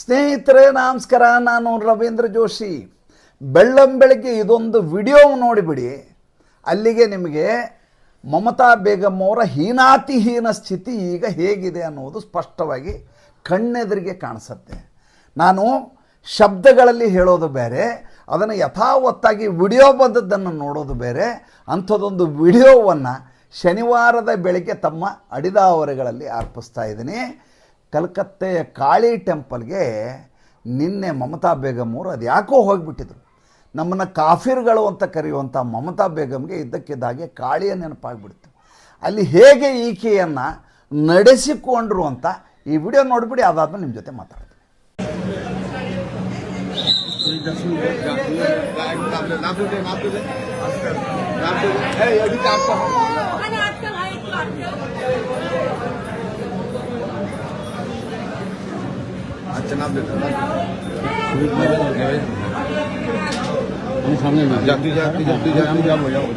ಸ್ನೇಹಿತರೆ ನಮಸ್ಕಾರ, ನಾನು ರವೀಂದ್ರ ಜೋಶಿ. ಬೆಳ್ಳಂಬೆಳಗ್ಗೆ ಇದೊಂದು ವಿಡಿಯೋ ನೋಡಿಬಿಡಿ, ಅಲ್ಲಿಗೆ ನಿಮಗೆ ಮಮತಾ ಬೇಗಂ ಅವರ ಹೀನಾತಿಹೀನ ಸ್ಥಿತಿ ಈಗ ಹೇಗಿದೆ ಅನ್ನೋದು ಸ್ಪಷ್ಟವಾಗಿ ಕಣ್ಣೆದುರಿಗೆ ಕಾಣಿಸುತ್ತೆ. ನಾನು ಶಬ್ದಗಳಲ್ಲಿ ಹೇಳೋದು ಬೇರೆ, ಅದನ್ನು ಯಥಾವತ್ತಾಗಿ ವಿಡಿಯೋ ಬಂದದ್ದನ್ನು ನೋಡೋದು ಬೇರೆ. ಅಂಥದ್ದೊಂದು ವಿಡಿಯೋವನ್ನು ಶನಿವಾರದ ಬೆಳಗ್ಗೆ ತಮ್ಮ ಅಡಿದಾವರೆಗಳಲ್ಲಿ ಅರ್ಪಿಸ್ತಾ ಇದ್ದೀನಿ. ಕಲ್ಕತ್ತೆಯ ಕಾಳಿ ಟೆಂಪಲ್ಗೆ ನಿನ್ನೆ ಮಮತಾ ಬೇಗಂ ಅವರು ಅದು ಯಾಕೋ ಹೋಗಿಬಿಟ್ಟಿದ್ರು. ನಮ್ಮನ್ನು ಕಾಫಿರ್ಗಳು ಅಂತ ಕರೆಯುವಂಥ ಮಮತಾ ಬೇಗಂಗೆ ಇದ್ದಕ್ಕಿದ್ದಾಗೆ ಕಾಳಿಯ ನೆನಪಾಗಿಬಿಡ್ತು. ಅಲ್ಲಿ ಹೇಗೆ ಈಕೆಯನ್ನು ನಡೆಸಿಕೊಂಡ್ರು ಅಂತ ಈ ವಿಡಿಯೋ ನೋಡಿಬಿಡಿ, ಅದಾದ್ಮೇಲೆ ನಿಮ್ಮ ಜೊತೆ ಮಾತಾಡ್ತೀನಿ. अच्छा नाम देता सामने जाती जाती जाती जाती जाओ जाओ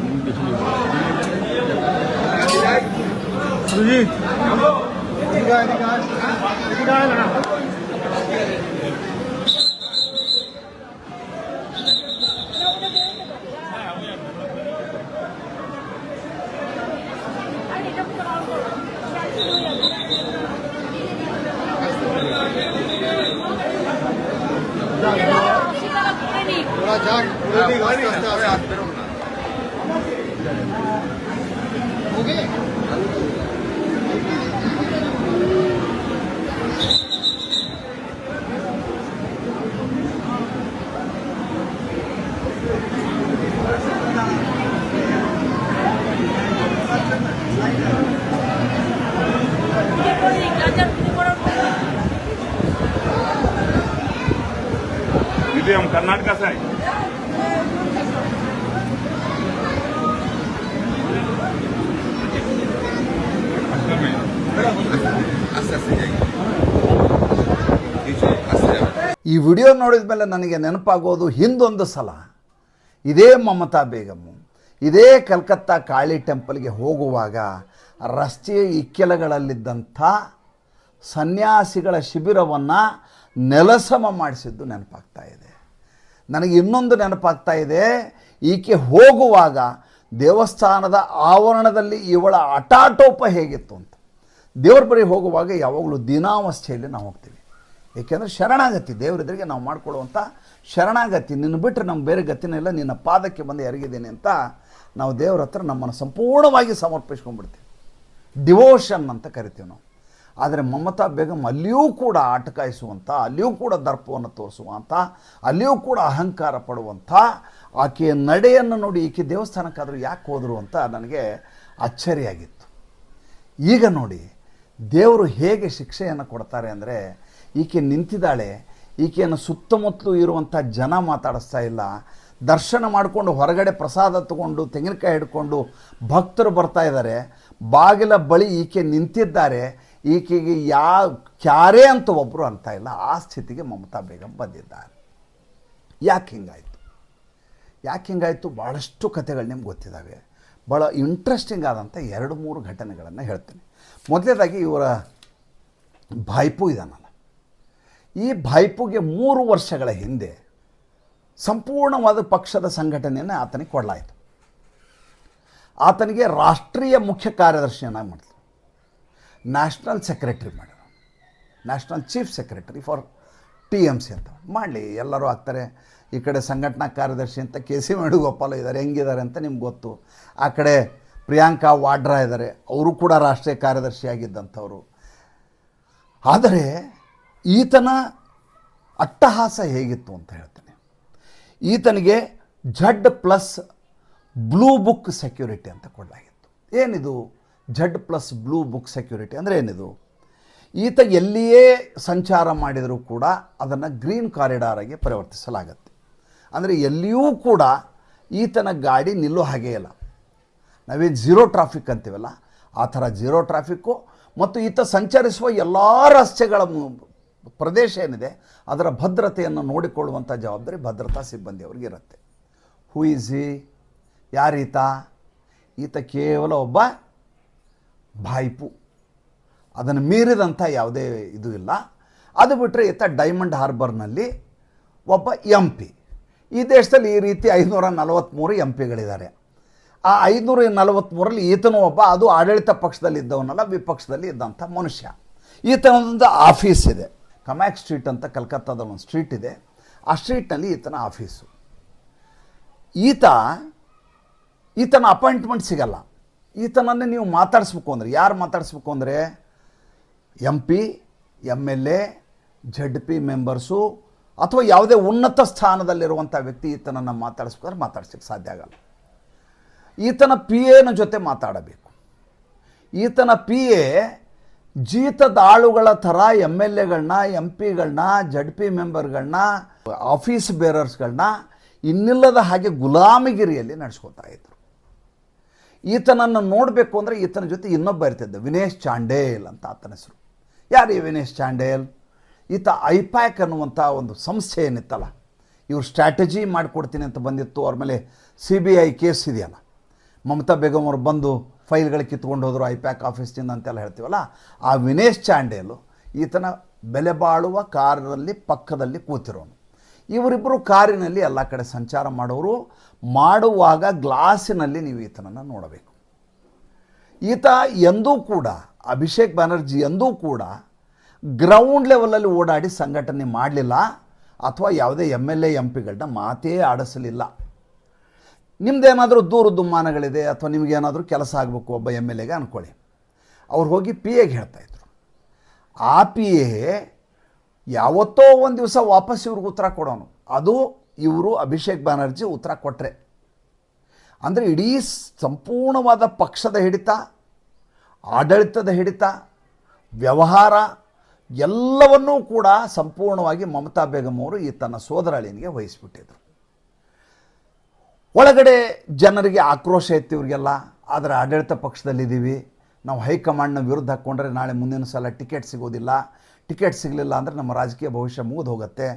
जी हम कर्नाटक से आए। ಈ ವಿಡಿಯೋ ನೋಡಿದ ಮೇಲೆ ನನಗೆ ನೆನಪಾಗೋದು ಹಿಂದೊಂದು ಸಲ ಇದೇ ಮಮತಾ ಬೇಗಂ ಇದೇ ಕಲ್ಕತ್ತಾ ಕಾಳಿ ಟೆಂಪಲ್ಗೆ ಹೋಗುವಾಗ ರಸ್ತೆಯ ಇಕ್ಕೆಲಗಳಲ್ಲಿದ್ದಂಥ ಸನ್ಯಾಸಿಗಳ ಶಿಬಿರವನ್ನು ನೆಲಸಮ ಮಾಡಿಸಿದ್ದು ನೆನಪಾಗ್ತಾ ಇದೆ. ನನಗೆ ಇನ್ನೊಂದು ನೆನಪಾಗ್ತಾ ಇದೆ, ಈಕೆ ಹೋಗುವಾಗ ದೇವಸ್ಥಾನದ ಆವರಣದಲ್ಲಿ ಇವಳ ಹಠಾಟೋಪ ಹೇಗಿತ್ತು ಅಂತ. ದೇವ್ರ ಬಳಿ ಹೋಗುವಾಗ ಯಾವಾಗಲೂ ದೀನಾವಸ್ಥೆಯಲ್ಲಿ ನಾವು ಹೋಗ್ತೀವಿ. ಏಕೆಂದರೆ ಶರಣಾಗತಿ, ದೇವರೆದುರಿಗೆ ನಾವು ಮಾಡ್ಕೊಳ್ಳುವಂಥ ಶರಣಾಗತಿ. ನಿನ್ನ ಬಿಟ್ಟರೆ ನಮ್ಗೆ ಬೇರೆ ಗತಿನೇ ಇಲ್ಲ, ನಿನ್ನ ಪಾದಕ್ಕೆ ಬಂದು ಎರಗಿದ್ದೀನಿ ಅಂತ ನಾವು ದೇವ್ರ ಹತ್ರ ನಮ್ಮನ್ನು ಸಂಪೂರ್ಣವಾಗಿ ಸಮರ್ಪಿಸ್ಕೊಂಡ್ಬಿಡ್ತೀವಿ. ಡಿವೋಷನ್ ಅಂತ ಕರಿತೀವಿ ನಾವು. ಆದರೆ ಮಮತಾ ಬೇಗಂ ಅಲ್ಲಿಯೂ ಕೂಡ ಅಟಕಾಯಿಸುವಂಥ, ಅಲ್ಲಿಯೂ ಕೂಡ ದರ್ಪವನ್ನು ತೋರಿಸುವಂಥ, ಅಲ್ಲಿಯೂ ಕೂಡ ಅಹಂಕಾರ ಪಡುವಂಥ ಆಕೆಯ ನಡೆಯನ್ನು ನೋಡಿ ಈಕೆ ದೇವಸ್ಥಾನಕ್ಕಾದರೂ ಯಾಕೆ ಹೋದರು ಅಂತ ನನಗೆ ಅಚ್ಚರಿಯಾಗಿತ್ತು. ಈಗ ನೋಡಿ ದೇವರು ಹೇಗೆ ಶಿಕ್ಷೆಯನ್ನು ಕೊಡ್ತಾರೆ ಅಂದರೆ, ಈಕೆ ನಿಂತಿದ್ದಾಳೆ, ಈಕೆಯನ್ನು ಸುತ್ತಮುತ್ತಲೂ ಇರುವಂಥ ಜನ ಮಾತಾಡಿಸ್ತಾ ಇಲ್ಲ. ದರ್ಶನ ಮಾಡಿಕೊಂಡು ಹೊರಗಡೆ ಪ್ರಸಾದ ತಗೊಂಡು ತೆಂಗಿನಕಾಯಿ ಹಿಡ್ಕೊಂಡು ಭಕ್ತರು ಬರ್ತಾ ಇದ್ದಾರೆ. ಬಾಗಿಲ ಬಳಿ ಈಕೆ ನಿಂತಿದ್ದಾರೆ. ಈಕೆಗೆ ಕ್ಯಾರೆ ಅಂತ ಒಬ್ಬರು ಅಂತ ಇಲ್ಲ. ಆ ಸ್ಥಿತಿಗೆ ಮಮತಾ ಬೇಗಂ ಬಂದಿದ್ದಾರೆ. ಯಾಕೆ ಹಿಂಗಾಯಿತು ಭಾಳಷ್ಟು ಕಥೆಗಳು ನಿಮ್ಗೆ ಗೊತ್ತಿದ್ದಾವೆ. ಭಾಳ ಇಂಟ್ರೆಸ್ಟಿಂಗ್ ಆದಂಥ 2-3 ಘಟನೆಗಳನ್ನು ಹೇಳ್ತೀನಿ. ಮೊದಲನೇದಾಗಿ ಇವರ ಭಾಯ್ಪು ಇದಾನಲ್ಲ, ಈ ಭಾಯ್ಪುಗೆ 3 ವರ್ಷಗಳ ಹಿಂದೆ ಸಂಪೂರ್ಣವಾದ ಪಕ್ಷದ ಸಂಘಟನೆಯನ್ನು ಆತನಿಗೆ ಕೊಡಲಾಯಿತು. ಆತನಿಗೆ ರಾಷ್ಟ್ರೀಯ ಮುಖ್ಯ ಕಾರ್ಯದರ್ಶಿಯನ್ನಾಗಿ ಮಾಡಿದ್ರು, ನ್ಯಾಷನಲ್ ಸೆಕ್ರೆಟರಿ ಮಾಡಿದ್ರು, national chief secretary for TMC ಅಂತ ಮಾಡಲಿ. ಎಲ್ಲರೂ ಆಗ್ತಾರೆ. ಈ ಕಡೆ ಸಂಘಟನಾ ಕಾರ್ಯದರ್ಶಿ ಅಂತ KC ವೇಣುಗೋಪಾಲ್ ಇದ್ದಾರೆ, ಹೆಂಗಿದ್ದಾರೆ ಅಂತ ನಿಮ್ಗೆ ಗೊತ್ತು. ಆ ಕಡೆ ಪ್ರಿಯಾಂಕಾ ವಾಡ್ರಾ ಇದ್ದಾರೆ, ಅವರು ಕೂಡ ರಾಷ್ಟ್ರೀಯ ಕಾರ್ಯದರ್ಶಿಯಾಗಿದ್ದಂಥವರು. ಆದರೆ ಈತನ ಅಟ್ಟಹಾಸ ಹೇಗಿತ್ತು ಅಂತ ಹೇಳ್ತೇನೆ. ಈತನಿಗೆ Z+ ಬ್ಲೂ ಬುಕ್ ಸೆಕ್ಯೂರಿಟಿ ಅಂತ ಕೊಡಲಾಗಿತ್ತು. ಏನಿದು Z+ ಬ್ಲೂ ಬುಕ್ ಸೆಕ್ಯೂರಿಟಿ ಅಂದರೆ ಏನಿದು? ಈತ ಎಲ್ಲಿಯೇ ಸಂಚಾರ ಮಾಡಿದರೂ ಕೂಡ ಅದನ್ನು ಗ್ರೀನ್ ಕಾರಿಡಾರಾಗಿ ಪರಿವರ್ತಿಸಲಾಗತ್ತೆ. ಅಂದರೆ ಎಲ್ಲಿಯೂ ಕೂಡ ಈತನ ಗಾಡಿ ನಿಲ್ಲೋ ಹಾಗೇ ಇಲ್ಲ. ನಾವೇನು ಝೀರೋ ಟ್ರಾಫಿಕ್ ಅಂತೀವಲ್ಲ, ಆ ಥರ ಝೀರೋ ಟ್ರಾಫಿಕ್ಕು. ಮತ್ತು ಈತ ಸಂಚರಿಸುವ ಎಲ್ಲ ರಸ್ತೆಗಳ ಪ್ರದೇಶ ಏನಿದೆ ಅದರ ಭದ್ರತೆಯನ್ನು ನೋಡಿಕೊಳ್ಳುವಂಥ ಜವಾಬ್ದಾರಿ ಭದ್ರತಾ ಸಿಬ್ಬಂದಿಯವರಿಗೆ ಇರುತ್ತೆ. Who is he? ಯಾರೀತ? ಈತ ಕೇವಲ ಒಬ್ಬ ಭಾಯ್ಪು. ಅದನ್ನು ಮೀರಿದಂಥ ಯಾವುದೇ ಇದು ಇಲ್ಲ. ಅದು ಬಿಟ್ಟರೆ ಈತ ಡೈಮಂಡ್ ಹಾರ್ಬರ್ನಲ್ಲಿ ಒಬ್ಬ ಎಂ ಪಿ. ಈ ದೇಶದಲ್ಲಿ ಈ ರೀತಿ 543 ಎಂ ಪಿಗಳಿದ್ದಾರೆ. ಆ 543ರಲ್ಲಿ ಈತನೂ ಒಬ್ಬ, ಅದು ಆಡಳಿತ ಪಕ್ಷದಲ್ಲಿ ಇದ್ದವನಲ್ಲ, ವಿಪಕ್ಷದಲ್ಲಿ ಇದ್ದಂಥ ಮನುಷ್ಯ. ಈತನದೊಂದು ಆಫೀಸ್ ಇದೆ, ಕಮ್ಯಾಕ್ ಸ್ಟ್ರೀಟ್ ಅಂತ ಕಲ್ಕತ್ತಾದ ಒಂದು ಸ್ಟ್ರೀಟ್ ಇದೆ. ಆ ಸ್ಟ್ರೀಟ್ನಲ್ಲಿ ಈತನ ಆಫೀಸು. ಈತನ ಅಪಾಯಿಂಟ್ಮೆಂಟ್ ಸಿಗಲ್ಲ. ಈತನನ್ನೇ ನೀವು ಮಾತಾಡಿಸ್ಬೇಕು ಅಂದರೆ, ಯಾರು ಮಾತಾಡಿಸ್ಬೇಕು ಅಂದರೆ M P, M L A, ZP members ಅಥವಾ ಯಾವುದೇ ಉನ್ನತ ಸ್ಥಾನದಲ್ಲಿರುವಂಥ ವ್ಯಕ್ತಿ ಈತನನ್ನು ಮಾತಾಡಿಸ್ಬೇಕಾದ್ರೆ ಮಾತಾಡ್ಸೋಕ್ಕೆ ಸಾಧ್ಯ ಆಗಲ್ಲ. ಈತನ PAನ ಜೊತೆ ಮಾತಾಡಬೇಕು. ಈತನ PA ಜೀತದಾಳುಗಳ ಥರ MLAಗಳನ್ನ, MP ಗಳನ್ನ, ZP ಮೆಂಬರ್ಗಳನ್ನ, ಆಫೀಸ್ ಬೇರರ್ಸ್ಗಳನ್ನ ಇನ್ನಿಲ್ಲದ ಹಾಗೆ ಗುಲಾಮಿಗಿರಿಯಲ್ಲಿ ನಡೆಸ್ಕೊತಾ ಇದ್ರು. ಈತನನ್ನು ನೋಡಬೇಕು ಅಂದರೆ ಈತನ ಜೊತೆ ಇನ್ನೊಬ್ಬ ಇರ್ತಿದ್ದ, ವಿನೇಶ್ ಚಾಂಡೇಲ್ ಅಂತ ಆತನ ಹೆಸರು. ಯಾರು ಈ ವಿನೇಶ್ ಚಾಂಡೇಲ್? ಈತ ಐಪ್ಯಾಕ್ ಅನ್ನುವಂಥ ಒಂದು ಸಂಸ್ಥೆ ಏನಿತ್ತಲ್ಲ, ಇವ್ರು ಸ್ಟ್ರಾಟಜಿ ಮಾಡಿಕೊಡ್ತೀನಿ ಅಂತ ಬಂದಿತ್ತು. ಅವ್ರ ಮೇಲೆ CBI ಕೇಸ್ ಇದೆಯಲ್ಲ, ಮಮತಾ ಬೇಗಮ್ ಅವರು ಬಂದು ಫೈಲ್ಗಳು ಕಿತ್ಕೊಂಡು ಹೋದರು ಐಪ್ಯಾಕ್ ಆಫೀಸ್ನಿಂದ ಅಂತೆಲ್ಲ ಹೇಳ್ತೀವಲ್ಲ, ಆ ವಿನೇಶ್ ಚಾಂಡೇಲು ಈತನ ಬೆಲೆ ಬಾಳುವ ಕಾರಲ್ಲಿ ಪಕ್ಕದಲ್ಲಿ ಕೂತಿರೋನು. ಇವರಿಬ್ಬರು ಕಾರಿನಲ್ಲಿ ಎಲ್ಲ ಕಡೆ ಸಂಚಾರ ಮಾಡೋರು. ಮಾಡುವಾಗ ಗ್ಲಾಸಿನಲ್ಲಿ ನೀವು ಈತನನ್ನು ನೋಡಬೇಕು. ಈತ ಎಂದೂ ಕೂಡ, ಅಭಿಷೇಕ್ ಬ್ಯಾನರ್ಜಿ ಎಂದೂ ಕೂಡ ಗ್ರೌಂಡ್ ಲೆವೆಲಲ್ಲಿ ಓಡಾಡಿ ಸಂಘಟನೆ ಮಾಡಲಿಲ್ಲ ಅಥವಾ ಯಾವುದೇ MLA MP ಗಳನ್ನ ಮಾತೇ ಆಡಿಸಲಿಲ್ಲ. ನಿಮ್ಮದೇನಾದರೂ ದೂರು ದುಮ್ಮಾನಗಳಿದೆ ಅಥವಾ ನಿಮಗೇನಾದರೂ ಕೆಲಸ ಆಗಬೇಕು ಒಬ್ಬ MLAಗೆ ಅಂದ್ಕೊಳ್ಳಿ, ಅವ್ರು ಹೋಗಿ PAಗೆ ಹೇಳ್ತಾಯಿದ್ರು. ಆ PA ಯಾವತ್ತೋ ಒಂದು ದಿವಸ ವಾಪಸ್ ಇವ್ರಿಗೆ ಉತ್ತರ ಕೊಡೋನು. ಅದು ಇವರು ಅಭಿಷೇಕ್ ಬ್ಯಾನರ್ಜಿ ಉತ್ತರ ಕೊಟ್ಟರೆ. ಅಂದರೆ ಇಡೀ ಸಂಪೂರ್ಣವಾದ ಪಕ್ಷದ ಹಿಡಿತ, ಆಡಳಿತದ ಹಿಡಿತ, ವ್ಯವಹಾರ ಎಲ್ಲವನ್ನೂ ಕೂಡ ಸಂಪೂರ್ಣವಾಗಿ ಮಮತಾ ಬೇಗಮ್ ಅವರು ಈ ತನ್ನ ಸೋದರಳಿನಿಗೆ ವಹಿಸಿಬಿಟ್ಟಿದ್ರು. ಒಳಗಡೆ ಜನರಿಗೆ ಆಕ್ರೋಶ ಇತ್ತು ಇವ್ರಿಗೆಲ್ಲ. ಆದರೆ ಆಡಳಿತ ಪಕ್ಷದಲ್ಲಿದ್ದೀವಿ, ನಾವು ಹೈಕಮಾಂಡ್ನ ವಿರುದ್ಧ ಹಾಕ್ಕೊಂಡ್ರೆ ನಾಳೆ ಮುಂದಿನ ಸಲ ಟಿಕೆಟ್ ಸಿಗೋದಿಲ್ಲ, ಟಿಕೆಟ್ ಸಿಗಲಿಲ್ಲ ಅಂದರೆ ನಮ್ಮ ರಾಜಕೀಯ ಭವಿಷ್ಯ ಮುಗಿದು ಹೋಗುತ್ತೆ.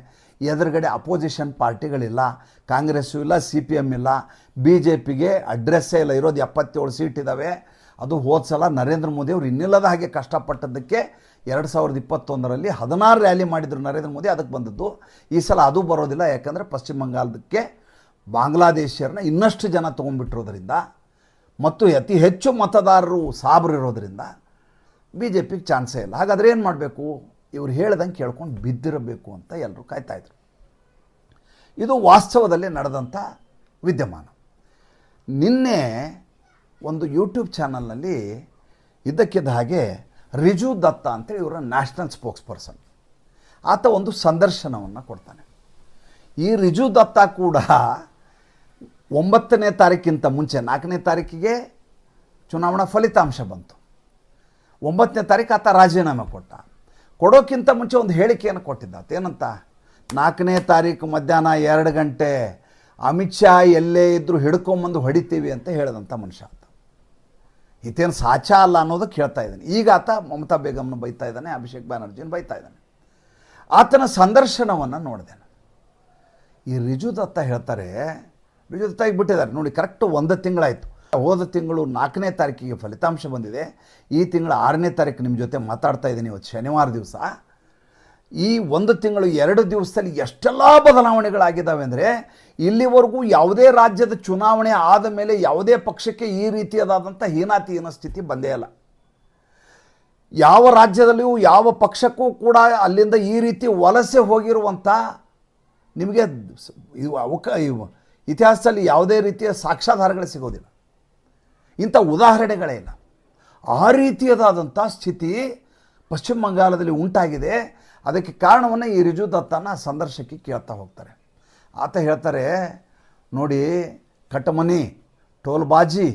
ಎದುರುಗಡೆ ಅಪೋಸಿಷನ್ ಪಾರ್ಟಿಗಳಿಲ್ಲ, ಕಾಂಗ್ರೆಸ್ಸು ಇಲ್ಲ, CPM ಇಲ್ಲ, BJPಗೆ ಅಡ್ರೆಸ್ಸೇ ಇಲ್ಲ. ಇರೋದು 77 ಸೀಟ್ ಇದ್ದಾವೆ. ಅದು ಹೋದ ಸಲ ನರೇಂದ್ರ ಮೋದಿ ಅವರು ಇನ್ನಿಲ್ಲದ ಹಾಗೆ ಕಷ್ಟಪಟ್ಟದ್ದಕ್ಕೆ 2021ರಲ್ಲಿ 16 ರ್ಯಾಲಿ ಮಾಡಿದರು ನರೇಂದ್ರ ಮೋದಿ, ಅದಕ್ಕೆ ಬಂದದ್ದು. ಈ ಸಲ ಅದು ಬರೋದಿಲ್ಲ, ಯಾಕಂದರೆ ಪಶ್ಚಿಮ ಬಂಗಾಳದಕ್ಕೆ ಬಾಂಗ್ಲಾದೇಶಿಯರನ್ನ ಇನ್ನಷ್ಟು ಜನ ತೊಗೊಂಡ್ಬಿಟ್ಟಿರೋದ್ರಿಂದ ಮತ್ತು ಅತಿ ಹೆಚ್ಚು ಮತದಾರರು ಸಾಬ್ರಿರೋದ್ರಿಂದ BJPಗೆ ಚಾನ್ಸೇ ಇಲ್ಲ. ಹಾಗಾದರೆ ಏನು ಮಾಡಬೇಕು? ಇವ್ರು ಹೇಳ್ದಂಗೆ ಕೇಳ್ಕೊಂಡು ಬಿದ್ದಿರಬೇಕು ಅಂತ ಎಲ್ಲರೂ ಕಾಯ್ತಾಯಿದ್ರು. ಇದು ವಾಸ್ತವದಲ್ಲಿ ನಡೆದಂಥ ವಿದ್ಯಮಾನ. ನಿನ್ನೆ ಒಂದು ಯೂಟ್ಯೂಬ್ ಚಾನಲ್ನಲ್ಲಿ ಇದ್ದಕ್ಕಿದ್ದ ಹಾಗೆ ರಿಜು ದತ್ತಾ ಅಂತೇಳಿ ಇವರ ನ್ಯಾಷನಲ್ ಸ್ಪೋಕ್ಸ್ ಪರ್ಸನ್, ಆತ ಒಂದು ಸಂದರ್ಶನವನ್ನು ಕೊಡ್ತಾನೆ. ಈ ರಿಜು ದತ್ತಾ ಕೂಡ 9ನೇ ತಾರೀಕಿಂತ ಮುಂಚೆ 4ನೇ ತಾರೀಕಿಗೆ ಚುನಾವಣಾ ಫಲಿತಾಂಶ ಬಂತು. 9ನೇ ತಾರೀಕು ಆತ ರಾಜೀನಾಮೆ ಕೊಡೋಕ್ಕಿಂತ ಮುಂಚೆ ಒಂದು ಹೇಳಿಕೆಯನ್ನು ಕೊಟ್ಟಿದ್ದ. ಏನಂತ? 4ನೇ ತಾರೀಕು ಮಧ್ಯಾಹ್ನ 2 ಗಂಟೆ ಅಮಿತ್ ಶಾ ಎಲ್ಲೇ ಇದ್ದರೂ ಹಿಡ್ಕೊಂಬಂದು ಹೊಡಿತೀವಿ ಅಂತ ಹೇಳಿದಂಥ ಮನುಷ್ಯ ಆತ. ಈತೇನು ಸಾಚಾ ಅಲ್ಲ ಅನ್ನೋದಕ್ಕೆ ಹೇಳ್ತಾ ಇದ್ದಾನೆ. ಈಗ ಆತ ಮಮತಾ ಬೇಗಮ್ನ ಬೈತಾ ಇದ್ದಾನೆ, ಅಭಿಷೇಕ್ ಬ್ಯಾನರ್ಜಿನ ಬೈತಾ ಇದ್ದಾನೆ. ಆತನ ಸಂದರ್ಶನವನ್ನು ನೋಡಿದೆ. ಈ ರಿಜು ದತ್ತಾ ಹೇಳ್ತಾರೆ, ರಿಜು ದತ್ತಾ ಈಗ ಬಿಟ್ಟಿದ್ದಾರೆ ನೋಡಿ, ಕರೆಕ್ಟು 1 ತಿಂಗಳಾಯಿತು. ಹೋದ ತಿಂಗಳು 4ನೇ ತಾರೀಕಿಗೆ ಫಲಿತಾಂಶ ಬಂದಿದೆ. ಈ ತಿಂಗಳು 6ನೇ ತಾರೀಕು ನಿಮ್ಮ ಜೊತೆ ಮಾತಾಡ್ತಾ ಇದ್ದೀನಿ, ಇವತ್ತು ಶನಿವಾರ ದಿವಸ. ಈ 1 ತಿಂಗಳು 2 ದಿವಸದಲ್ಲಿ ಎಷ್ಟೆಲ್ಲ ಬದಲಾವಣೆಗಳಾಗಿದ್ದಾವೆ ಅಂದರೆ, ಇಲ್ಲಿವರೆಗೂ ಯಾವುದೇ ರಾಜ್ಯದ ಚುನಾವಣೆ ಆದ ಮೇಲೆ ಯಾವುದೇ ಪಕ್ಷಕ್ಕೆ ಈ ರೀತಿಯಾದಂಥ ಹೀನಾತಿಹೀನ ಸ್ಥಿತಿ ಬಂದೇ ಇಲ್ಲ. ಯಾವ ರಾಜ್ಯದಲ್ಲಿಯೂ ಯಾವ ಪಕ್ಷಕ್ಕೂ ಕೂಡ ಅಲ್ಲಿಂದ ಈ ರೀತಿ ವಲಸೆ ಹೋಗಿರುವಂಥ ನಿಮಗೆ ಇತಿಹಾಸದಲ್ಲಿ ಯಾವುದೇ ರೀತಿಯ ಸಾಕ್ಷ್ಯಾಧಾರಗಳು ಸಿಗೋದಿಲ್ಲ. ಇಂಥ ಉದಾಹರಣೆಗಳೇ ಇಲ್ಲ. ಆ ರೀತಿಯಾದಂಥ ಸ್ಥಿತಿ ಪಶ್ಚಿಮ ಬಂಗಾಳದಲ್ಲಿ ಉಂಟಾಗಿದೆ. ಅದಕ್ಕೆ ಕಾರಣವನ್ನು ಈ ರಿಜು ದತ್ತಾನ ಸಂದರ್ಶಕಿ ಕೇಳ್ತಾ ಹೋಗ್ತಾರೆ. ಆತ ಹೇಳ್ತಾರೆ, ನೋಡಿ ಕಟಮನಿ, ಟೋಲ್ಬಾಜಿ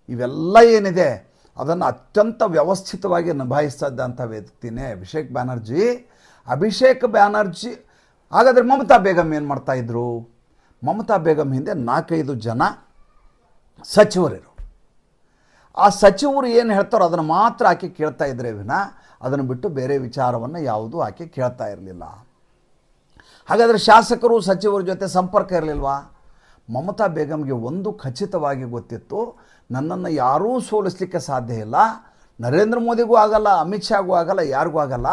ಇವೆಲ್ಲ ಏನಿದೆ ಅದನ್ನು ಅತ್ಯಂತ ವ್ಯವಸ್ಥಿತವಾಗಿ ನಿಭಾಯಿಸ್ತಾ ಇದ್ದಂಥ ವ್ಯಕ್ತಿನೇ ಅಭಿಷೇಕ್ ಬ್ಯಾನರ್ಜಿ. ಅಭಿಷೇಕ್ ಬ್ಯಾನರ್ಜಿ ಹಾಗಾದರೆ ಮಮತಾ ಬೇಗಮ್ ಏನು ಮಾಡ್ತಾಯಿದ್ರು? ಮಮತಾ ಬೇಗಮ್ ಹಿಂದೆ 4-5 ಜನ ಸಚಿವರಿರು. ಆ ಸಚಿವರು ಏನು ಹೇಳ್ತಾರೋ ಅದನ್ನು ಮಾತ್ರ ಆಕೆ ಕೇಳ್ತಾ ಇದ್ರೆ ವಿನ ಅದನ್ನು ಬಿಟ್ಟು ಬೇರೆ ವಿಚಾರವನ್ನು ಯಾವುದೂ ಆಕೆ ಕೇಳ್ತಾ ಇರಲಿಲ್ಲ. ಹಾಗಾದರೆ ಶಾಸಕರು ಸಚಿವರ ಜೊತೆ ಸಂಪರ್ಕ ಇರಲಿಲ್ವಾ? ಮಮತಾ ಬೇಗಮ್ಗೆ ಒಂದು ಖಚಿತವಾಗಿ ಗೊತ್ತಿತ್ತು, ನನ್ನನ್ನು ಯಾರೂ ಸೋಲಿಸಲಿಕ್ಕೆ ಸಾಧ್ಯ ಇಲ್ಲ. ನರೇಂದ್ರ ಮೋದಿಗೂ ಆಗಲ್ಲ, ಅಮಿತ್ ಶಾಗೂ ಆಗಲ್ಲ, ಯಾರಿಗೂ ಆಗಲ್ಲ.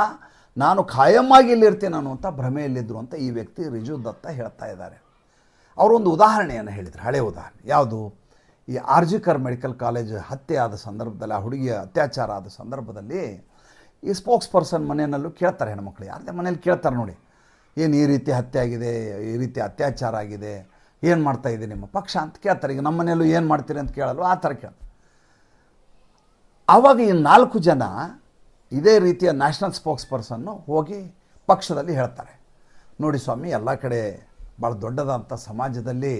ನಾನು ಖಾಯಮ್ಮಾಗಿ ಇಲ್ಲಿರ್ತೀನಿ ಅನ್ನುವಂಥ ಭ್ರಮೆಯಲ್ಲಿದ್ದರು ಅಂತ ಈ ವ್ಯಕ್ತಿ ರಿಜು ದತ್ತ ಹೇಳ್ತಾ ಇದ್ದಾರೆ. ಅವರೊಂದು ಉದಾಹರಣೆಯನ್ನು ಹೇಳಿದರು, ಹಳೆಯ ಉದಾಹರಣೆ. ಯಾವುದು? ಈ ಆರ್ಜಿಕರ್ ಮೆಡಿಕಲ್ ಕಾಲೇಜ್ ಹತ್ಯೆ ಆದ ಸಂದರ್ಭದಲ್ಲಿ, ಆ ಹುಡುಗಿಯ ಅತ್ಯಾಚಾರ ಆದ ಸಂದರ್ಭದಲ್ಲಿ ಈ ಸ್ಪೋಕ್ಸ್ ಪರ್ಸನ್ ಮನೆಯಲ್ಲೂ ಕೇಳ್ತಾರೆ, ಹೆಣ್ಮಕ್ಳು ಯಾರದೇ ಮನೇಲಿ ಕೇಳ್ತಾರೆ ನೋಡಿ, ಏನು ಈ ರೀತಿ ಹತ್ಯೆ ಆಗಿದೆ, ಈ ರೀತಿ ಅತ್ಯಾಚಾರ ಆಗಿದೆ, ಏನು ಮಾಡ್ತಾಯಿದೆ ನಿಮ್ಮ ಪಕ್ಷ ಅಂತ ಕೇಳ್ತಾರೆ. ಈಗ ನಮ್ಮ ಮನೆಯಲ್ಲೂ ಏನು ಮಾಡ್ತೀರಿ ಅಂತ ಕೇಳಲು ಆ ಥರ ಕೇಳ್ತಾರೆ. ಆವಾಗ ಈ 4 ಜನ ಇದೇ ರೀತಿಯ ನ್ಯಾಷನಲ್ ಸ್ಪೋಕ್ಸ್ ಪರ್ಸನ್ನು ಹೋಗಿ ಪಕ್ಷದಲ್ಲಿ ಹೇಳ್ತಾರೆ, ನೋಡಿ ಸ್ವಾಮಿ, ಎಲ್ಲ ಕಡೆ ಭಾಳ ದೊಡ್ಡದಂಥ ಸಮಾಜದಲ್ಲಿ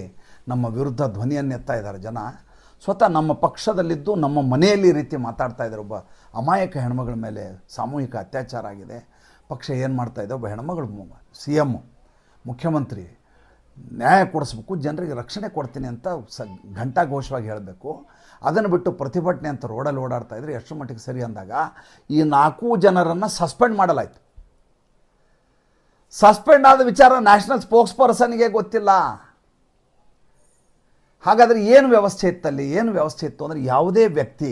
ನಮ್ಮ ವಿರುದ್ಧ ಧ್ವನಿಯನ್ನು ಎತ್ತಾ ಇದ್ದಾರೆ ಜನ. ಸ್ವತಃ ನಮ್ಮ ಪಕ್ಷದಲ್ಲಿದ್ದು ನಮ್ಮ ಮನೆಯಲ್ಲಿ ಈ ರೀತಿ ಮಾತಾಡ್ತಾ ಇದ್ದಾರೆ, ಒಬ್ಬ ಅಮಾಯಕ ಹೆಣ್ಮಗಳ ಮೇಲೆ ಸಾಮೂಹಿಕ ಅತ್ಯಾಚಾರ ಆಗಿದೆ, ಪಕ್ಷ ಏನು ಮಾಡ್ತಾಯಿದೆ, ಒಬ್ಬ ಹೆಣ್ಮಗಳು CM ಮುಖ್ಯಮಂತ್ರಿ ನ್ಯಾಯ ಕೊಡಿಸ್ಬೇಕು, ಜನರಿಗೆ ರಕ್ಷಣೆ ಕೊಡ್ತೀನಿ ಅಂತ ಘಂಟಾಘೋಷವಾಗಿ ಹೇಳಬೇಕು. ಅದನ್ನು ಬಿಟ್ಟು ಪ್ರತಿಭಟನೆ ಅಂತ ರೋಡಲ್ಲಿ ಓಡಾಡ್ತಾ ಇದ್ರೆ ಎಷ್ಟು ಮಟ್ಟಿಗೆ ಸರಿ ಅಂದಾಗ ಈ 4 ಜನರನ್ನು ಸಸ್ಪೆಂಡ್ ಮಾಡಲಾಯಿತು. ಸಸ್ಪೆಂಡ್ ಆದ ವಿಚಾರ ನ್ಯಾಷನಲ್ ಸ್ಪೋಕ್ಸ್ ಪರ್ಸನ್ಗೆ ಗೊತ್ತಿಲ್ಲ. ಹಾಗಾದರೆ ಏನು ವ್ಯವಸ್ಥೆ ಇತ್ತಲ್ಲಿ? ಏನು ವ್ಯವಸ್ಥೆ ಇತ್ತು ಅಂದರೆ, ಯಾವುದೇ ವ್ಯಕ್ತಿ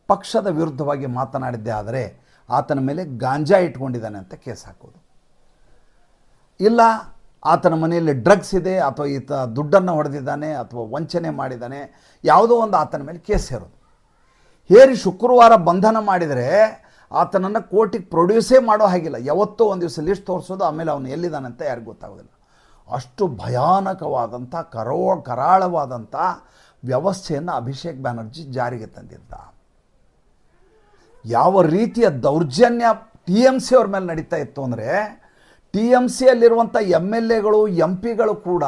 ಪಕ್ಷದ ವಿರುದ್ಧವಾಗಿ ಮಾತನಾಡಿದ್ದೇ ಆದರೆ ಆತನ ಮೇಲೆ ಗಾಂಜಾ ಇಟ್ಕೊಂಡಿದ್ದಾನೆ ಅಂತ ಕೇಸ್ ಹಾಕೋದು, ಇಲ್ಲ ಆತನ ಮನೆಯಲ್ಲಿ ಡ್ರಗ್ಸ್ ಇದೆ, ಅಥವಾ ಈತ ದುಡ್ಡನ್ನು ಹೊಡೆದಿದ್ದಾನೆ, ಅಥವಾ ವಂಚನೆ ಮಾಡಿದ್ದಾನೆ, ಯಾವುದೋ ಒಂದು ಆತನ ಮೇಲೆ ಕೇಸ್ ಹೇರೋದು. ಹೇರಿ ಶುಕ್ರವಾರ ಬಂಧನ ಮಾಡಿದರೆ ಆತನನ್ನು ಕೋರ್ಟಿಗೆ ಪ್ರೊಡ್ಯೂಸೇ ಮಾಡೋ ಹಾಗಿಲ್ಲ. ಯಾವತ್ತೋ ಒಂದು ದಿವಸ ಲಿಸ್ಟ್ ತೋರಿಸೋದು, ಆಮೇಲೆ ಅವನು ಎಲ್ಲಿದ್ದಾನೆ ಅಂತ ಯಾರಿಗೂ ಗೊತ್ತಾಗೋದಿಲ್ಲ. ಅಷ್ಟು ಭಯಾನಕವಾದಂಥ ಕರಾಳವಾದಂಥ ವ್ಯವಸ್ಥೆಯನ್ನು ಅಭಿಷೇಕ್ ಬ್ಯಾನರ್ಜಿ ಜಾರಿಗೆ ತಂದಿದ್ದ. ಯಾವ ರೀತಿಯ ದೌರ್ಜನ್ಯ TMC ಅವ್ರ ಮೇಲೆ ನಡೀತಾ ಇತ್ತು ಅಂದರೆ, TMCಯಲ್ಲಿರುವಂಥ MLAಗಳು MP ಗಳು ಕೂಡ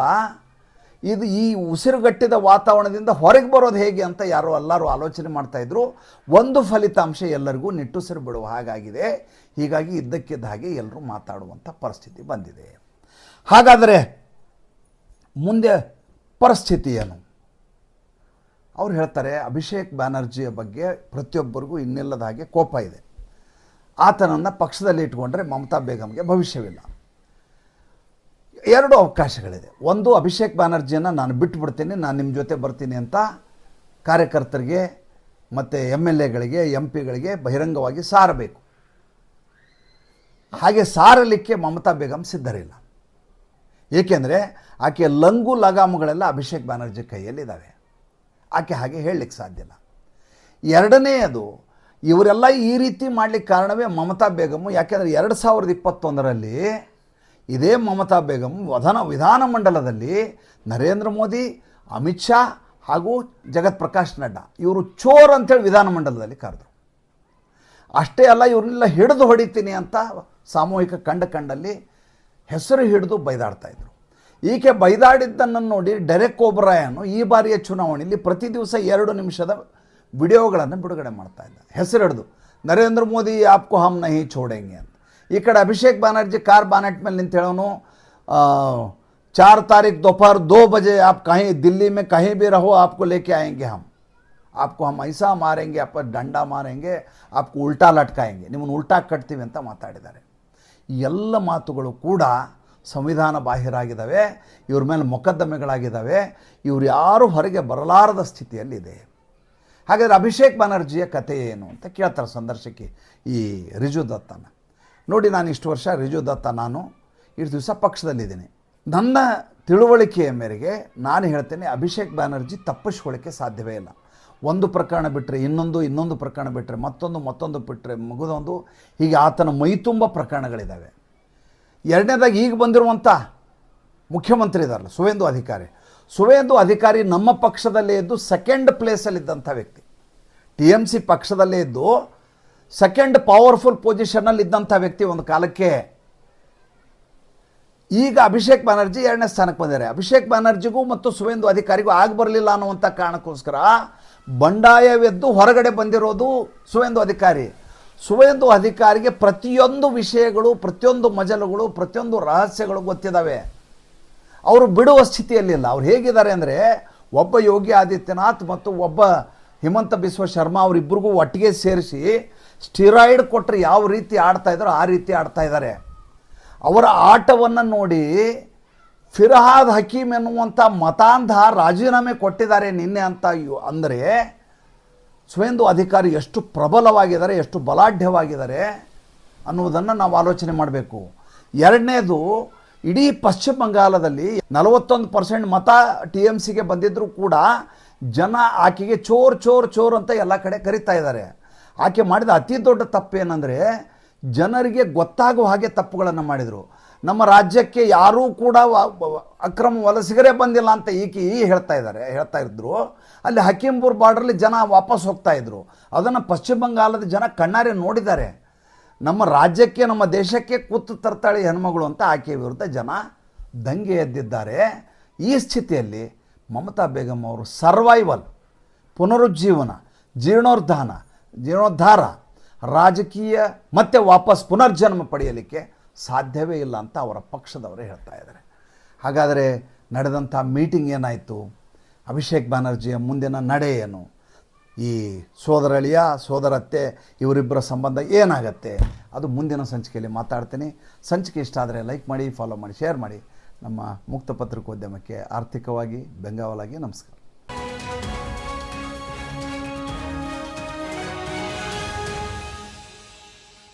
ಇದು ಈ ಉಸಿರುಗಟ್ಟಿದ ವಾತಾವರಣದಿಂದ ಹೊರಗೆ ಬರೋದು ಹೇಗೆ ಅಂತ ಎಲ್ಲರೂ ಆಲೋಚನೆ ಮಾಡ್ತಾಯಿದ್ರು. ಒಂದು ಫಲಿತಾಂಶ ಎಲ್ಲರಿಗೂ ನಿಟ್ಟುಸಿರು ಬಿಡುವ ಹಾಗಾಗಿದೆ. ಹೀಗಾಗಿ ಇದ್ದಕ್ಕಿದ್ದ ಹಾಗೆ ಎಲ್ಲರೂ ಮಾತಾಡುವಂಥ ಪರಿಸ್ಥಿತಿ ಬಂದಿದೆ. ಹಾಗಾದರೆ ಮುಂದೆ ಪರಿಸ್ಥಿತಿ ಏನು? ಅವ್ರು ಹೇಳ್ತಾರೆ, ಅಭಿಷೇಕ್ ಬ್ಯಾನರ್ಜಿಯ ಬಗ್ಗೆ ಪ್ರತಿಯೊಬ್ಬರಿಗೂ ಇನ್ನಿಲ್ಲದ ಹಾಗೆ ಕೋಪ ಇದೆ. ಆತನನ್ನು ಪಕ್ಷದಲ್ಲಿ ಇಟ್ಕೊಂಡ್ರೆ ಮಮತಾ ಬೇಗಂಗೆ ಭವಿಷ್ಯವಿಲ್ಲ. 2 ಅವಕಾಶಗಳಿದೆ. ಒಂದು, ಅಭಿಷೇಕ್ ಬ್ಯಾನರ್ಜಿಯನ್ನು ನಾನು ಬಿಟ್ಟುಬಿಡ್ತೀನಿ, ನಾನು ನಿಮ್ಮ ಜೊತೆ ಬರ್ತೀನಿ ಅಂತ ಕಾರ್ಯಕರ್ತರಿಗೆ ಮತ್ತು MLAಗಳಿಗೆ MP ಗಳಿಗೆ ಬಹಿರಂಗವಾಗಿ ಸಾರಬೇಕು. ಹಾಗೆ ಸಾರಲಿಕ್ಕೆ ಮಮತಾ ಬೇಗಂ ಸಿದ್ಧರಿಲ್ಲ. ಏಕೆಂದರೆ ಆಕೆ ಲಂಗು ಲಗಾಮುಗಳೆಲ್ಲ ಅಭಿಷೇಕ್ ಬ್ಯಾನರ್ಜಿ ಕೈಯಲ್ಲಿದ್ದಾವೆ. ಆಕೆ ಹಾಗೆ ಹೇಳಲಿಕ್ಕೆ ಸಾಧ್ಯ ಇಲ್ಲ. ಎರಡನೆಯದು, ಇವರೆಲ್ಲ ಈ ರೀತಿ ಮಾಡಲಿಕ್ಕೆ ಕಾರಣವೇ ಮಮತಾ ಬೇಗಮು. ಯಾಕೆಂದರೆ 2021ರಲ್ಲಿ ಇದೇ ಮಮತಾ ಬೇಗಂ ವಿಧಾನಮಂಡಲದಲ್ಲಿ ನರೇಂದ್ರ ಮೋದಿ, ಅಮಿತ್ ಶಾ ಹಾಗೂ ಜಗತ್ ಪ್ರಕಾಶ್ ನಡ್ಡಾ ಇವರು ಚೋರ್ ಅಂತೇಳಿ ವಿಧಾನಮಂಡಲದಲ್ಲಿ ಕರೆದರು. ಅಷ್ಟೇ ಅಲ್ಲ, ಇವ್ರನ್ನೆಲ್ಲ ಹಿಡಿದು ಹೊಡಿತೀನಿ ಅಂತ ಸಾಮೂಹಿಕ ಕಂಡಲ್ಲಿ ಹೆಸರು ಹಿಡಿದು ಬೈದಾಡ್ತಾಯಿದ್ರು. ಈಕೆ ಬೈದಾಡಿದ್ದನ್ನು ನೋಡಿ ಡೆರೆಕ್ ಓಬ್ರಾಯನು ಈ ಬಾರಿಯ ಚುನಾವಣೆಯಲ್ಲಿ ಪ್ರತಿ ದಿವಸ 2 ನಿಮಿಷದ ವಿಡಿಯೋಗಳನ್ನು ಬಿಡುಗಡೆ ಮಾಡ್ತಾ ಇದ್ದ, ಹೆಸರು ಹಿಡಿದು ನರೇಂದ್ರ ಮೋದಿ ಆಪ್ಕೋ ಹಮ್ ನಹಿ ಛೋಡೆಂಗೆ ಅಂತ. ಈ ಕಡೆ ಅಭಿಷೇಕ್ ಬ್ಯಾನರ್ಜಿ ಕಾರ್ ಬಾನೆಟ್ ಮೇಲೆ ನಿಂತು ಹೇಳೋನು, 4 तारीख दोपहर 2 बजे आप कहीं दिल्ली में कहीं भी रहो, आपको लेके आएंगे हम, आपको हम ऐसा मारेंगे, आप डंडा मारेंगे, आपको उल्टा लटकाएंगे, ನಿಮ್ಮನ್ನು ಉಲ್ಟಾ ಕಟ್ತೀವಿ ಅಂತ ಮಾತಾಡಿದ್ದಾರೆ. ಎಲ್ಲ ಮಾತುಗಳು ಕೂಡ ಸಂವಿಧಾನ ಬಾಹಿರಾಗಿದ್ದಾವೆ. ಇವ್ರ ಮೇಲೆ ಮೊಕದ್ದಮೆಗಳಾಗಿದ್ದಾವೆ. ಇವರು ಯಾರೂ ಹೊರಗೆ ಬರಲಾರದ ಸ್ಥಿತಿಯಲ್ಲಿದೆ. ಹಾಗಾದರೆ ಅಭಿಷೇಕ್ ಬ್ಯಾನರ್ಜಿಯ ಕಥೆ ಏನು ಅಂತ ಕೇಳ್ತಾರೆ ಸಂದರ್ಶಕಿ ಈ ರಿಜು ದತ್ತನ. ನೋಡಿ, ನಾನು ಇಷ್ಟು ವರ್ಷ ರಿಜು ದತ್ತ ನಾನು ಇಷ್ಟು ದಿವಸ ಪಕ್ಷದಲ್ಲಿದ್ದೀನಿ. ನನ್ನ ತಿಳುವಳಿಕೆಯ ಮೇರೆಗೆ ನಾನು ಹೇಳ್ತೇನೆ, ಅಭಿಷೇಕ್ ಬ್ಯಾನರ್ಜಿ ತಪ್ಪಿಸ್ಕೊಳ್ಳಿಕ್ಕೆ ಸಾಧ್ಯವೇ ಇಲ್ಲ. ಒಂದು ಪ್ರಕರಣ ಬಿಟ್ಟರೆ ಇನ್ನೊಂದು ಪ್ರಕರಣ ಬಿಟ್ಟರೆ ಮತ್ತೊಂದು ಬಿಟ್ಟರೆ ಮುಗಿದೊಂದು, ಹೀಗೆ ಆತನ ಮೈತುಂಬ ಪ್ರಕರಣಗಳಿದ್ದಾವೆ. ಎರಡನೇದಾಗಿ ಈಗ ಬಂದಿರುವಂಥ ಮುಖ್ಯಮಂತ್ರಿ ಇದ್ದಾರಲ್ಲ ಸುವೇಂದು ಅಧಿಕಾರಿ ನಮ್ಮ ಪಕ್ಷದಲ್ಲೇ ಇದ್ದು ಸೆಕೆಂಡ್ ಪ್ಲೇಸಲ್ಲಿದ್ದಂಥ ವ್ಯಕ್ತಿ. TMC ಪಕ್ಷದಲ್ಲೇ ಇದ್ದು ಸೆಕೆಂಡ್ ಪವರ್ಫುಲ್ ಪೊಸಿಷನ್ನಲ್ಲಿ ಇದ್ದಂಥ ವ್ಯಕ್ತಿ ಒಂದು ಕಾಲಕ್ಕೆ. ಈಗ ಅಭಿಷೇಕ್ ಬ್ಯಾನರ್ಜಿ 2ನೇ ಸ್ಥಾನಕ್ಕೆ ಬಂದಿದ್ದಾರೆ. ಅಭಿಷೇಕ್ ಬ್ಯಾನರ್ಜಿಗೂ ಮತ್ತು ಸುವೇಂದು ಅಧಿಕಾರಿಗೂ ಬರಲಿಲ್ಲ ಅನ್ನುವಂಥ ಕಾರಣಕ್ಕೋಸ್ಕರ ಬಂಡಾಯವೆದ್ದು ಹೊರಗಡೆ ಬಂದಿರೋದು ಸುವೇಂದು ಅಧಿಕಾರಿ. ಸುವೇಂದು ಅಧಿಕಾರಿಗೆ ಪ್ರತಿಯೊಂದು ವಿಷಯಗಳು, ಪ್ರತಿಯೊಂದು ಮಜಲುಗಳು, ಪ್ರತಿಯೊಂದು ರಹಸ್ಯಗಳು ಗೊತ್ತಿದ್ದಾವೆ. ಅವರು ಬಿಡುವ ಸ್ಥಿತಿಯಲ್ಲಿಲ್ಲ. ಅವ್ರು ಹೇಗಿದ್ದಾರೆ ಅಂದರೆ, ಒಬ್ಬ ಯೋಗಿ ಆದಿತ್ಯನಾಥ್ ಮತ್ತು ಒಬ್ಬ ಹಿಮಂತ ಬಿಸ್ವ ಶರ್ಮಾ ಅವರಿಬ್ಬರಿಗೂ ಒಟ್ಟಿಗೆ ಸೇರಿಸಿ ಸ್ಟಿರಾಯ್ಡ್ ಕೊಟ್ಟರೆ ಯಾವ ರೀತಿ ಆಡ್ತಾ ಇದ್ದಾರೋ ಆ ರೀತಿ ಆಡ್ತಾ ಇದ್ದಾರೆ. ಅವರ ಆಟವನ್ನು ನೋಡಿ ಫಿರ್ಹಾದ್ ಹಕೀಮ್ ಎನ್ನುವಂಥ ಮತಾಂಧ ರಾಜೀನಾಮೆ ಕೊಟ್ಟಿದ್ದಾರೆ ನಿನ್ನೆ ಅಂತ ಅಂದರೆ ಸುವೇಂದು ಅಧಿಕಾರಿ ಎಷ್ಟು ಪ್ರಬಲವಾಗಿದ್ದಾರೆ, ಎಷ್ಟು ಬಲಾಢ್ಯವಾಗಿದ್ದಾರೆ ಅನ್ನುವುದನ್ನು ನಾವು ಆಲೋಚನೆ ಮಾಡಬೇಕು. ಎರಡನೇದು, ಇಡೀ ಪಶ್ಚಿಮ ಬಂಗಾಳದಲ್ಲಿ 41% ಮತ TMCಗೆ ಬಂದಿದ್ದರೂ ಕೂಡ ಜನ ಆಕೆಗೆ ಚೋರ್ ಅಂತ ಎಲ್ಲ ಕಡೆ ಕರೀತಾ ಇದ್ದಾರೆ. ಆಕೆ ಮಾಡಿದ ಅತಿ ದೊಡ್ಡ ತಪ್ಪೇನೆಂದರೆ ಜನರಿಗೆ ಗೊತ್ತಾಗುವ ಹಾಗೆ ತಪ್ಪುಗಳನ್ನು ಮಾಡಿದರು. ನಮ್ಮ ರಾಜ್ಯಕ್ಕೆ ಯಾರೂ ಕೂಡ ಅಕ್ರಮ ವಲಸಿಗರೇ ಬಂದಿಲ್ಲ ಅಂತ ಈಕೆ ಹೇಳ್ತಾ ಇದ್ರು. ಅಲ್ಲಿ ಹಕೀಂಪುರ್ ಬಾರ್ಡ್ರಲ್ಲಿ ಜನ ವಾಪಸ್ ಹೋಗ್ತಾ ಇದ್ರು. ಅದನ್ನು ಪಶ್ಚಿಮ ಬಂಗಾಳದ ಜನ ಕಣ್ಣಾರೆ ನೋಡಿದ್ದಾರೆ. ನಮ್ಮ ರಾಜ್ಯಕ್ಕೆ, ನಮ್ಮ ದೇಶಕ್ಕೆ ಕೂತು ತರ್ತಾಳೆ ಹೆಣ್ಮಗಳು ಅಂತ ಆಕೆಯ ವಿರುದ್ಧ ಜನ ದಂಗೆ ಎದ್ದಿದ್ದಾರೆ. ಈ ಸ್ಥಿತಿಯಲ್ಲಿ ಮಮತಾ ಬೇಗಂ ಅವರು ಸರ್ವೈವಲ್, ಪುನರುಜ್ಜೀವನ, ಜೀರ್ಣೋದ್ಧಾರ, ರಾಜಕೀಯ ಮತ್ತೆ ವಾಪಸ್ ಪುನರ್ಜನ್ಮ ಪಡೆಯಲಿಕ್ಕೆ ಸಾಧ್ಯವೇ ಇಲ್ಲ ಅಂತ ಅವರ ಪಕ್ಷದವರೇ ಹೇಳ್ತಾ ಇದ್ದಾರೆ. ಹಾಗಾದರೆ ನಡೆದಂಥ ಮೀಟಿಂಗ್ ಏನಾಯಿತು, ಅಭಿಷೇಕ್ ಬ್ಯಾನರ್ಜಿಯ ಮುಂದಿನ ನಡೆ ಏನು, ಈ ಸೋದರಳಿಯ ಸೋದರತ್ತೆ ಇವರಿಬ್ಬರ ಸಂಬಂಧ ಏನಾಗತ್ತೆ, ಅದು ಮುಂದಿನ ಸಂಚಿಕೆಯಲ್ಲಿ ಮಾತಾಡ್ತೀನಿ. ಸಂಚಿಕೆ ಇಷ್ಟ ಆದರೆ ಲೈಕ್ ಮಾಡಿ, ಫಾಲೋ ಮಾಡಿ, ಶೇರ್ ಮಾಡಿ. ನಮ್ಮ ಮುಕ್ತ ಪತ್ರಿಕೋದ್ಯಮಕ್ಕೆ ಆರ್ಥಿಕವಾಗಿ ಬೆಂಗಾವಲಾಗಿ ನಮಸ್ಕಾರ.